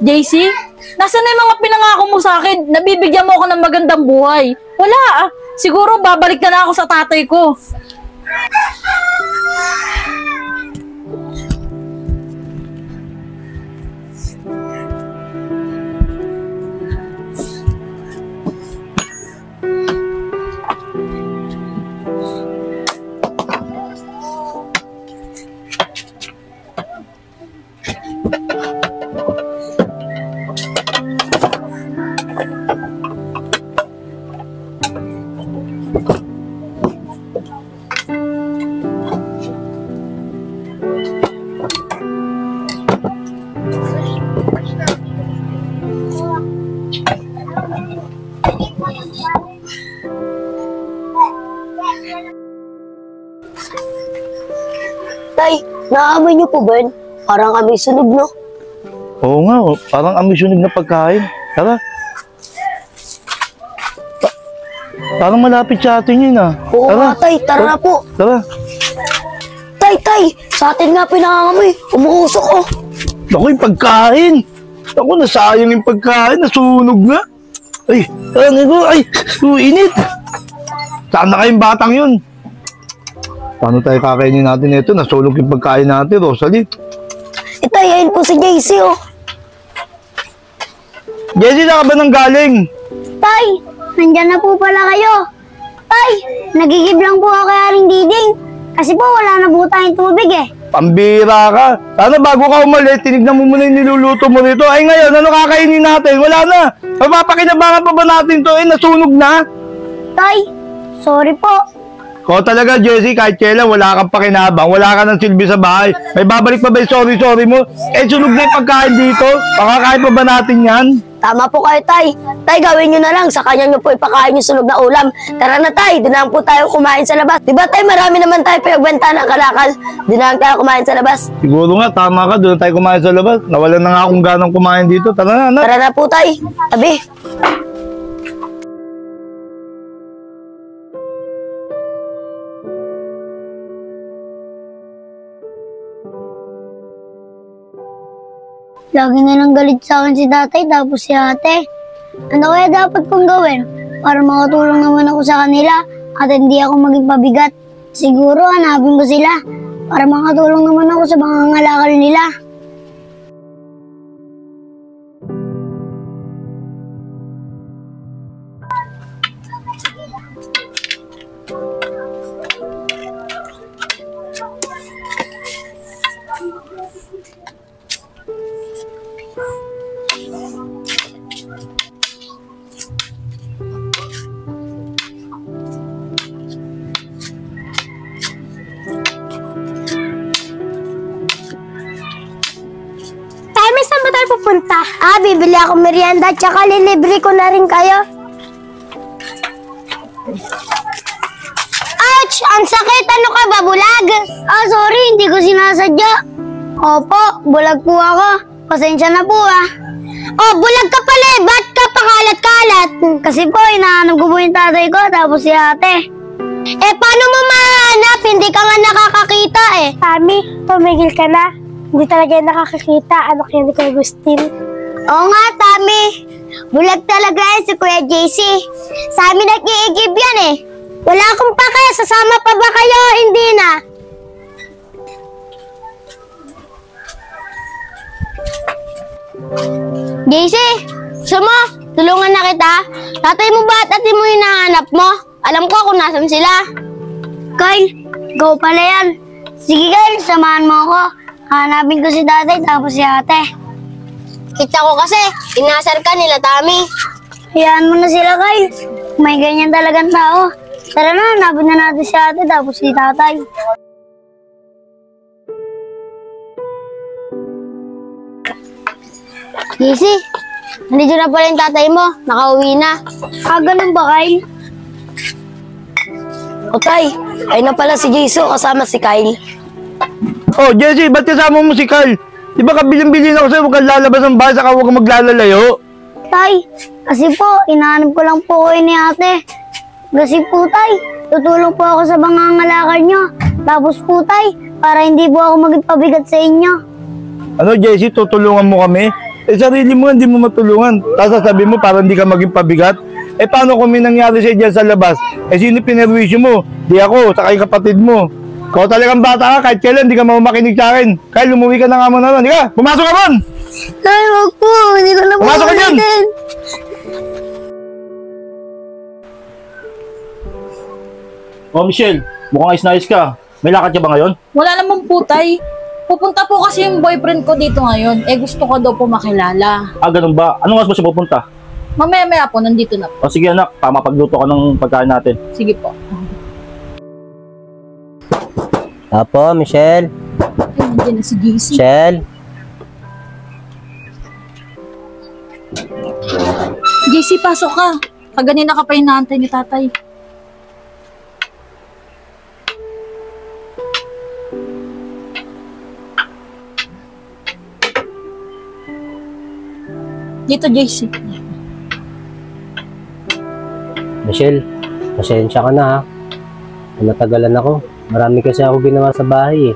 JC, nasaan na yung mga pinangako mo sa akin? Nabibigyan mo ako ng magandang buhay. Wala ah. Siguro babalik na ako sa tatay ko. Tay, naamoy niyo po ba yun? Parang amoy sunog, no? Oo nga, parang amoy sunog na pagkain. Tara. Parang malapit sa atin yun ah. Oo nga, tay. Tara na po. Tara. Tay, sa atin nga pinangangamoy. Umuusok ko. Naku, yung pagkain. Naku, nasayang yung pagkain. Nasunog na. Ay, ay, init. Saan na kayong batang yun? Paano tayo kakainin natin ito? Nasunog yung pagkain natin, Rosalie. Tay, ayun po si JC, oh. JC, saan ka ba nang galing? Tay, nandyan na po pala kayo. Tay, nagigib lang po ako kay Aring Diding. Kasi po wala na po tayong tubig eh. Pambira ka. Sana bago ka umalis, tinignan mo muna yung niluluto mo rito. Ay ngayon, ano kakainin natin? Wala na. Mapapakinabangan pa ba natin to? Nasunog na. Tay, sorry po. Ko talaga, Jessie, kahit kailan, wala kang pakinabang, wala ka ng silbi sa bahay. May babalik pa ba yung sorry mo? Sunog na yung pagkain dito. Pakakain pa ba natin yan? Tama po kayo, Tay. Tay, gawin nyo na lang. Sa kanya nyo po ipakain yung sunog na ulam. Tara na, Tay. Doon na po tayo kumain sa labas. Diba, Tay, marami naman tayo pinagbenta ng kalakal. Doon na tayo kumain sa labas. Siguro nga, tama ka. Doon tayo kumain sa labas. Nawalan na nga akong ganang kumain dito. Tara na, anak. Tara na po, Tay. Tabi. Lagi na lang galit sa akin si tatay tapos si ate. Ano kaya dapat kong gawin para makatulong naman ako sa kanila at hindi ako maging pabigat? Siguro hanapin ko sila para makatulong naman ako sa pangangalakal nila. Saan ba tayo pupunta? Bibili ako merienda tsaka lilibre ko na rin kayo. Ouch! Ang sakit! Ano ka ba, bulag? Sorry, hindi ko sinasadya. Opo, bulag po ako. Pasensya na po bulag ka pala eh. Ba't ka pakalat-kalat? Kasi po, hinahanap ko po yung tatay ko tapos si ate. Paano mo mahanap? Hindi ka nga nakakakita eh. Tami, tumigil ka na. Hindi talaga yung nakakakita. Ano kaya ni Kuya Agustin? Oo nga, Tami. Bulag talaga si Kuya JC. Sa amin nag-iigib yan eh. Wala akong pakaya. Sasama pa ba kayo? Hindi na. JC, gusto mo? Tulungan na kita. Tatay mo ba at ate mo hinahanap mo? Alam ko kung nasan sila. Kyle, go pala yan. Sige Kyle, samahan mo ako. Hanapin ko si tatay tapos si ate. Kita ko kasi, inasar ka nila, Tami. Hayaan mo na sila, Kyle. May ganyan talagang tao. Tara na, hanapin na natin si ate tapos si tatay. Casey, nandito na pala yung tatay mo. Nakauwi na. Ganun ba, Kyle? Okay, ayun na pala si Jason kasama si Kyle. Oh, Jessie, ba't kasama mo si Carl? Di ba kabilin-bilin ako sa'yo, huwag kang lalabas ng bahay, saka huwag kang maglalalayo? Tay, kasi po, inaanap ko lang po kayo ni ate. Kasi po, Tay, tutulong po ako sa pangangalakal nyo. Tapos po, Tay, para hindi po ako maging pabigat sa inyo. Ano, Jessie, tutulungan mo kami? Eh, sarili mo, hindi mo matulungan. Tapos sasabihin mo, para hindi ka maging pabigat. Eh, paano kung may nangyari sa'yo dyan sa labas? Eh, sino pinerwisyo mo? Di ako, saka yung kapatid mo. Ikaw talagang bata ka, kahit kailan, hindi ka makinig sa akin. Kyle, umuwi ka na nga muna ron. Di ka, pumasok ka ron! Tay, wag po. Hindi ko na po Pumasok ka dyan! ulitin. Oh, Michelle, mukhang ayos na ayos ka. May lakad ka ba ngayon? Wala naman po, Tay. Pupunta po kasi yung boyfriend ko dito ngayon. Eh, gusto ko daw po makilala. Ah, ganun ba? Anong oras ba siya pupunta? Mamaya-maya po, nandito na po. O sige anak, pagluto ka ng pagkain natin. Sige po. Apo, Michelle. Ay, nandiyan na si JC. Michelle. JC, pasok ka. Kaganina ka pa inaantay ni tatay. Dito, JC. Michelle, pasensya ka na ha. Natagalan ako. Marami kasi ako ginawa sa bahay eh.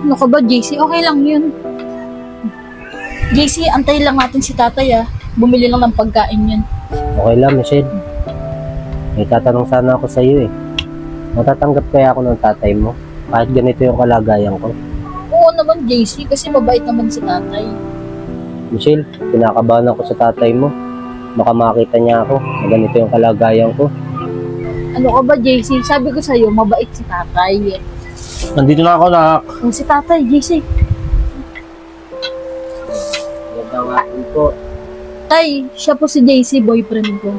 Ano ka ba, JC? Okay lang yun. JC, antay lang natin si tatay Bumili lang ng pagkain yun. Okay lang, Michelle. May tatanong sana ako sa iyo eh. Matatanggap kaya ako ng tatay mo? Kahit ganito yung kalagayan ko. Oo naman, JC, kasi mabait naman si tatay. Michelle, kinakabahan ako sa tatay mo. Baka makita niya ako na ganito yung kalagayan ko. Ano ka ba, JC? Sabi ko sa'yo, mabait si tatay. Nandito na ako, anak. Oh, si tatay, JC. Magandang hapon po. Tay, siya po si JC, boyfriend ko.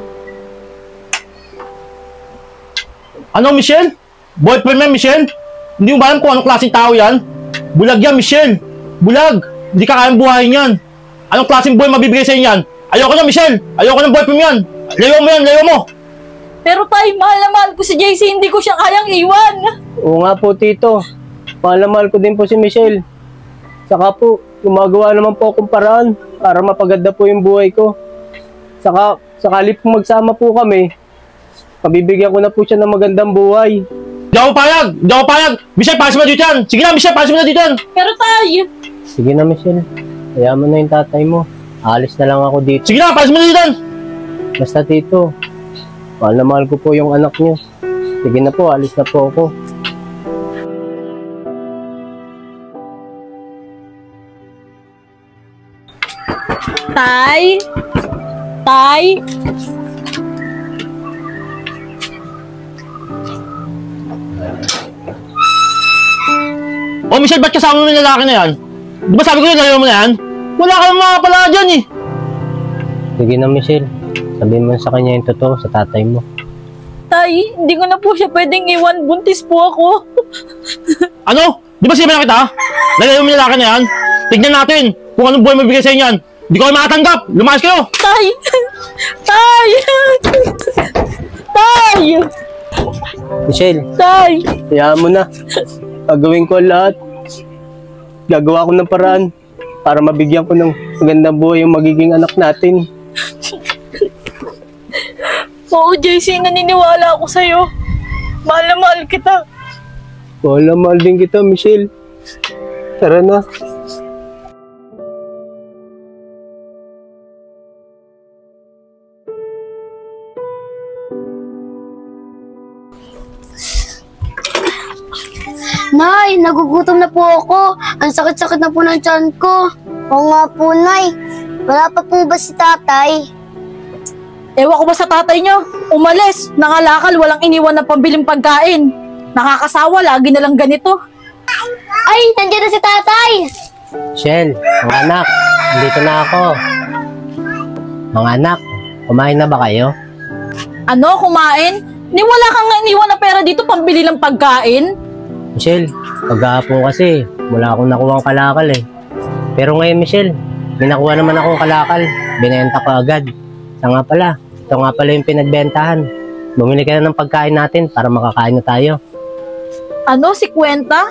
Ano, Michelle? Boyfriend mo, Michelle? Hindi mo ba alam kung anong klaseng tao yan? Bulag yan, Michelle. Bulag. Hindi ka kayang buhayin yan. Anong klaseng boy mabibigay sa inyo yan? Ayoko na, Michelle. Ayoko ng boyfriend yan. Layo mo yan, layo mo. Pero tay, mahal na mahal ko si JC, hindi ko siya kayang iwan. Oo nga po, Tito. Mahal na mahal ko din po si Michelle. Saka po, gumagawa naman po akong paraan para mapaganda po yung buhay ko. Saka, sakali po magsama po kami, pabibigyan ko na po siya ng magandang buhay. Di ako payag. Di ako payag. Michelle, palis mo na dito yan. Sige na, Michelle, palis mo na dito yan. Pero tay, Sige na, Michelle. Kaya mo na yung tatay mo. Alis na lang ako dito. Sige na, palis mo na dito yan. Basta, Tito, mahal na mahal ko po yung anak niyo. Sige na po, alis na po ako. tay, tay. Oh, Michelle, ba't kasama mo yung lalaki na yan? Di ba sabi ko yun, layo mo na yan? Wala ka naman pala dyan eh. Sige na, Michelle. Sabihin mo sa kanya yung totoo sa tatay mo. Tay, hindi ko na po siya pwedeng iwan. Buntis po ako. Ano? Di ba sinabi na kita? Layo mo yung lalaki na yan? Tignan natin kung anong buhay mabigay sa inyo yan. Di ko kayo makatanggap. Lumayas kayo. Tay! Tay! Tay! Michelle, Tay! hayaan mo na. Gagawin ko ang lahat. Gagawa ko ng paraan para mabigyan ko ng magandang buhay yung magiging anak natin. Oo, JC, naniniwala ako sa'yo. Mahal na mahal kita. Wala, mahal din kita, Michelle. Tara na. Nay, nagugutom na po ako. Ang sakit-sakit na po ng tiyan ko. Oo nga po, Nay. Wala pa po ba si tatay? Ewan ko ba sa tatay nyo? Umalis, nangalakal, walang iniwan na pambiling pagkain. Nakakasawa, lagi na lang ganito. Ay, nandiyan na si tatay! Michelle, mga anak, dito na ako. Mga anak, kumain na ba kayo? Ano, kumain? Ni wala kang iniwan na pera dito pambili ng pagkain? Michelle, paghahapon kasi, wala akong nakuha kalakal eh. Pero ngayon, Michelle, may nakuha naman akong kalakal. Binenta ko agad. Ito nga pala yung pinagbentahan. Bumili ka na ng pagkain natin para makakain na tayo. Ano, si Kwenta?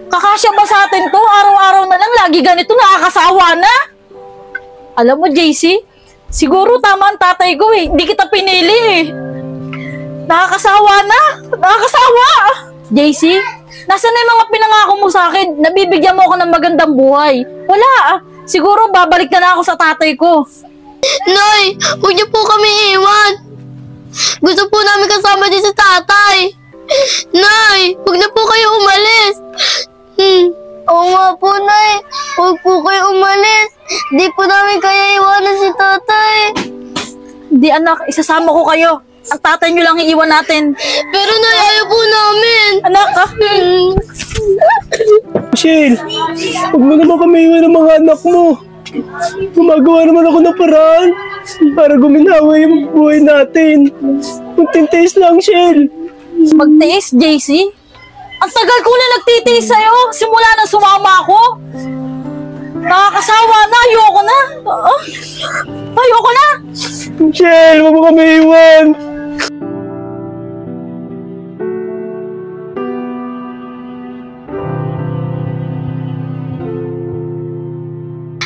Kakasya ba sa atin to? Araw-araw na lang, lagi ganito, nakakasawa na. Alam mo, JC, siguro tama ang tatay ko eh. Hindi kita pinili eh. Nakakasawa na. Nakakasawa. JC, nasaan na yung mga pinangako mo sa akin? Nabibigyan mo ako ng magandang buhay. Wala siguro babalik na ako sa tatay ko. Nay, huwag niyo po kami iwan. Gusto po namin kasama din sa tatay. Nay, huwag na po kayo umalis. Oo nga po, Nay. Huwag po kayo umalis. Di po namin kaya iwanan si tatay. Di anak, isasama ko kayo. Ang tatay nyo lang iiwan natin. Pero Nay, ayaw po namin. Anak, Michelle, huwag mo naman kami iwan ng mga anak mo. Gumagawa naman ako ng paraan para guminawa yung buhay natin. Magtintiis lang, Shell. magtiis, JC? Ang tagal ko na nagtitiis sa'yo. Simula na sumama ako. Nakakasawa na. Ayoko na. Ayoko na. Michelle, huwag mo kami iwan.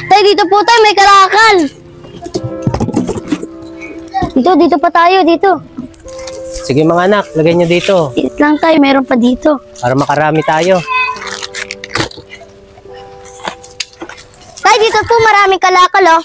Tay, dito po tayo, may kalakal. Dito pa tayo, dito. Sige mga anak, lagay niyo dito Dito lang tayo, meron pa dito. para makarami tayo. Tay, dito po maraming kalakal, oh.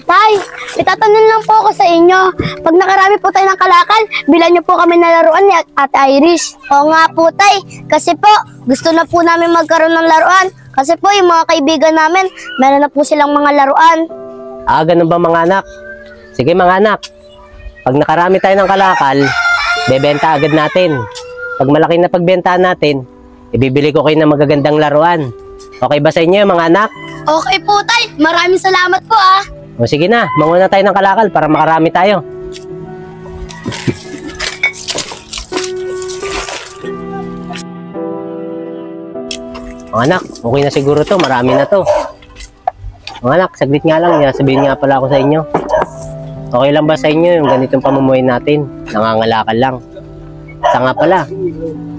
Tay, itatanong lang po ako sa inyo. Pag nakarami po tayo ng kalakal, bilan niyo po kami na laruan ni Ate Irish. Oo nga po, Tay. Kasi po, gusto na po namin magkaroon ng laruan. Kasi po, yung mga kaibigan namin, meron na po silang mga laruan. Ah, ganun ba mga anak? Sige mga anak, pag nakarami tayo ng kalakal, bebenta agad natin. Pag malaki na pagbentahan natin, ibibili ko kayo ng magagandang laruan. Okay ba sa inyo mga anak? Okay po, Tay. Maraming salamat po, ah. O sige na, manguna tayo ng kalakal para makarami tayo. Mga anak, okay na siguro to, marami na to. Mga anak, saglit nga lang, sabihin nga pala ako sa inyo. Okay lang ba sa inyo yung ganitong pamumuhay natin? Nangangalakal lang. Sa nga pala,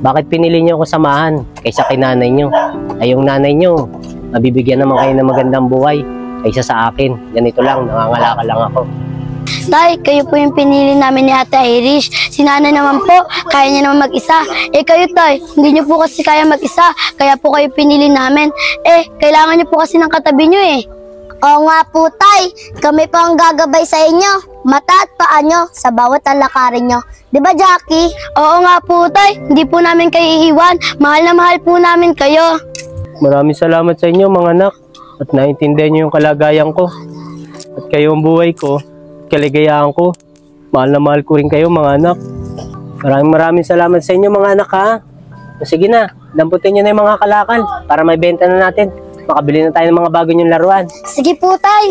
bakit pinili nyo ako samahan kaysa kay nanay nyo? Ay yung nanay nyo, mabibigyan naman kayo ng magandang buhay kaysa sa akin. Ganito lang, nangangalakal lang ako. Tay, kayo po yung pinili namin ni Ate Irish. Si nanay naman po, kaya niya naman mag-isa. Kayo, Tay, hindi niyo po kasi kaya mag-isa. Kaya po kayo pinili namin. Kailangan niyo po kasi ng katabi niyo, eh. Oo nga po, Tay. Kami po ang gagabay sa inyo. Mata at paa nyo sa bawat alakarin nyo. Diba, Jackie? Oo nga po, Tay. Hindi po namin kayo iiwan. Mahal na mahal po namin kayo. Maraming salamat sa inyo mga anak. At naintindihan niyo yung kalagayan ko. At kayo ang buhay ko, kaligayahan ko. Mahal na mahal ko rin kayo mga anak. Maraming salamat sa inyo mga anak ha. O sige na, damputin nyo na yung mga kalakal para may benta na natin. Makabili na tayo ng mga bago nyong laruan. Sige po, Tay.